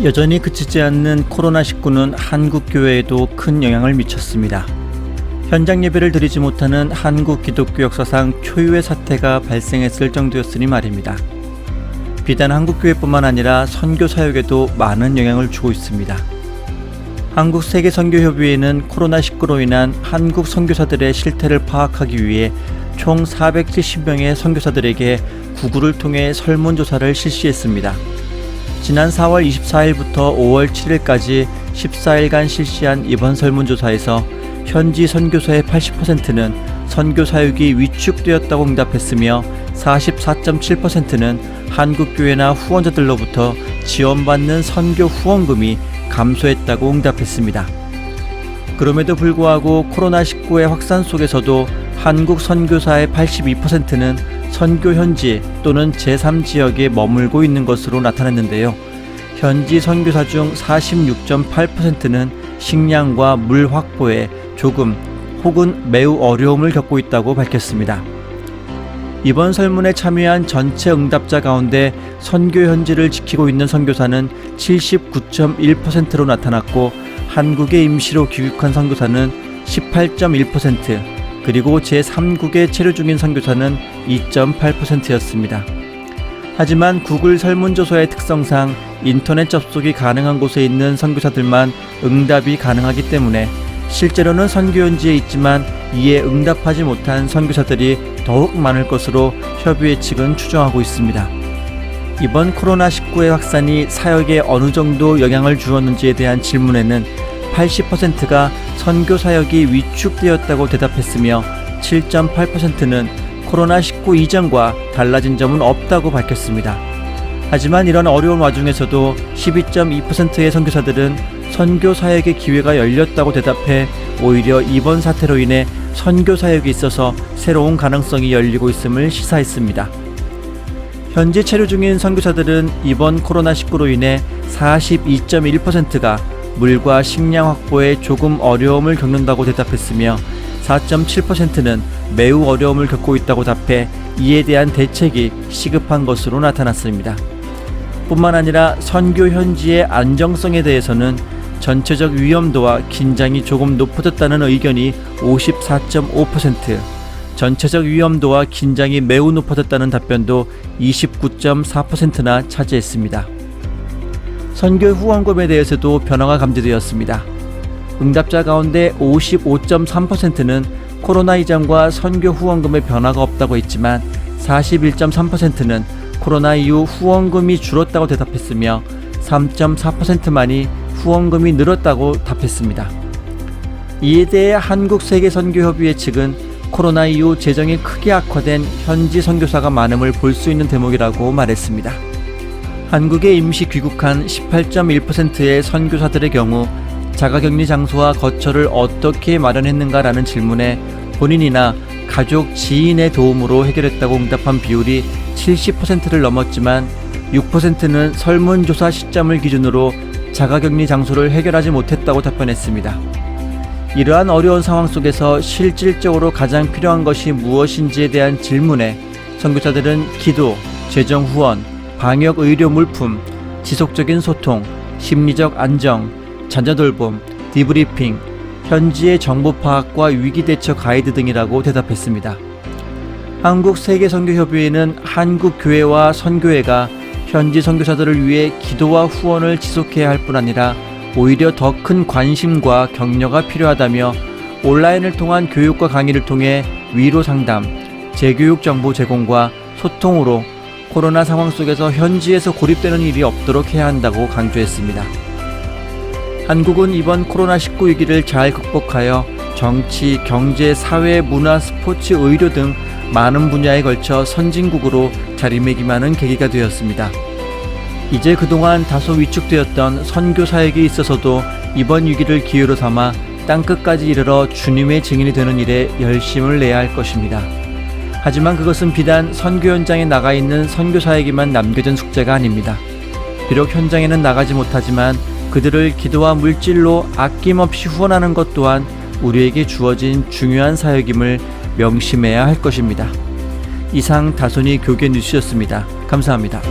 여전히 그치지 않는 코로나19는 한국 교회에도 큰 영향을 미쳤습니다. 현장 예배를 드리지 못하는 한국 기독교 역사상 초유의 사태가 발생했을 정도였으니 말입니다. 비단 한국 교회뿐만 아니라 선교 사역에도 많은 영향을 주고 있습니다. 한국 세계선교협의회는 코로나19로 인한 한국 선교사들의 실태를 파악하기 위해 총 470명의 선교사들에게 구글을 통해 설문조사를 실시했습니다. 지난 4월 24일부터 5월 7일까지 14일간 실시한 이번 설문조사에서 현지 선교사의 80%는 선교 사역이 위축되었다고 응답했으며 44.7%는 한국교회나 후원자들로부터 지원받는 선교 후원금이 감소했다고 응답했습니다. 그럼에도 불구하고 코로나19의 확산 속에서도 한국 선교사의 82%는 선교 현지 또는 제3지역에 머물고 있는 것으로 나타났는데요. 현지 선교사 중 46.8%는 식량과 물 확보에 조금 혹은 매우 어려움을 겪고 있다고 밝혔습니다. 이번 설문에 참여한 전체 응답자 가운데 선교 현지를 지키고 있는 선교사는 79.1%로 나타났고 한국에 임시로 귀국한 선교사는 18.1%, 그리고 제3국에 체류 중인 선교사는 2.8%였습니다. 하지만 구글 설문조사의 특성상 인터넷 접속이 가능한 곳에 있는 선교사들만 응답이 가능하기 때문에 실제로는 선교 현지에 있지만 이에 응답하지 못한 선교사들이 더욱 많을 것으로 협의회 측은 추정하고 있습니다. 이번 코로나19의 확산이 사역에 어느 정도 영향을 주었는지에 대한 질문에는 80%가 선교 사역이 위축되었다고 대답했으며 7.8%는 코로나19 이전과 달라진 점은 없다고 밝혔습니다. 하지만 이런 어려운 와중에서도 12.2%의 선교사들은 선교 사역의 기회가 열렸다고 대답해 오히려 이번 사태로 인해 선교 사역에 있어서 새로운 가능성이 열리고 있음을 시사했습니다. 현재 체류 중인 선교사들은 이번 코로나19로 인해 42.1%가 물과 식량 확보에 조금 어려움을 겪는다고 대답했으며 4.7%는 매우 어려움을 겪고 있다고 답해 이에 대한 대책이 시급한 것으로 나타났습니다. 뿐만 아니라 선교 현지의 안정성에 대해서는 전체적 위험도와 긴장이 조금 높아졌다는 의견이 54.5%, 전체적 위험도와 긴장이 매우 높아졌다는 답변도 29.4%나 차지했습니다. 선교 후원금에 대해서도 변화가 감지되었습니다. 응답자 가운데 55.3%는 코로나 이전과 선교 후원금의 변화가 없다고 했지만 41.3%는 코로나 이후 후원금이 줄었다고 대답했으며 3.4%만이 후원금이 늘었다고 답했습니다. 이에 대해 한국세계선교협의회 측은 코로나 이후 재정이 크게 악화된 현지 선교사가 많음을 볼 수 있는 대목이라고 말했습니다. 한국에 임시 귀국한 18.1%의 선교사들의 경우 자가격리 장소와 거처를 어떻게 마련했는가라는 질문에 본인이나 가족, 지인의 도움으로 해결했다고 응답한 비율이 70%를 넘었지만 6%는 설문조사 시점을 기준으로 자가격리 장소를 해결하지 못했다고 답변했습니다. 이러한 어려운 상황 속에서 실질적으로 가장 필요한 것이 무엇인지에 대한 질문에 선교사들은 기도, 재정 후원, 방역 의료 물품, 지속적인 소통, 심리적 안정, 자녀 돌봄, 디브리핑, 현지의 정보 파악과 위기 대처 가이드 등이라고 대답했습니다. 한국세계선교협의회는 한국 교회와 선교회가 현지 선교사들을 위해 기도와 후원을 지속해야 할 뿐 아니라 오히려 더 큰 관심과 격려가 필요하다며 온라인을 통한 교육과 강의를 통해 위로 상담, 재교육 정보 제공과 소통으로 코로나 상황 속에서 현지에서 고립되는 일이 없도록 해야 한다고 강조했습니다. 한국은 이번 코로나19 위기를 잘 극복하여 정치, 경제, 사회, 문화, 스포츠, 의료 등 많은 분야에 걸쳐 선진국으로 자리매김하는 계기가 되었습니다. 이제 그동안 다소 위축되었던 선교 사역에 있어서도 이번 위기를 기회로 삼아 땅끝까지 이르러 주님의 증인이 되는 일에 열심을 내야 할 것입니다. 하지만 그것은 비단 선교 현장에 나가 있는 선교사에게만 남겨진 숙제가 아닙니다. 비록 현장에는 나가지 못하지만 그들을 기도와 물질로 아낌없이 후원하는 것 또한 우리에게 주어진 중요한 사역임을 명심해야 할 것입니다. 이상 다소니 교계 뉴스였습니다. 감사합니다.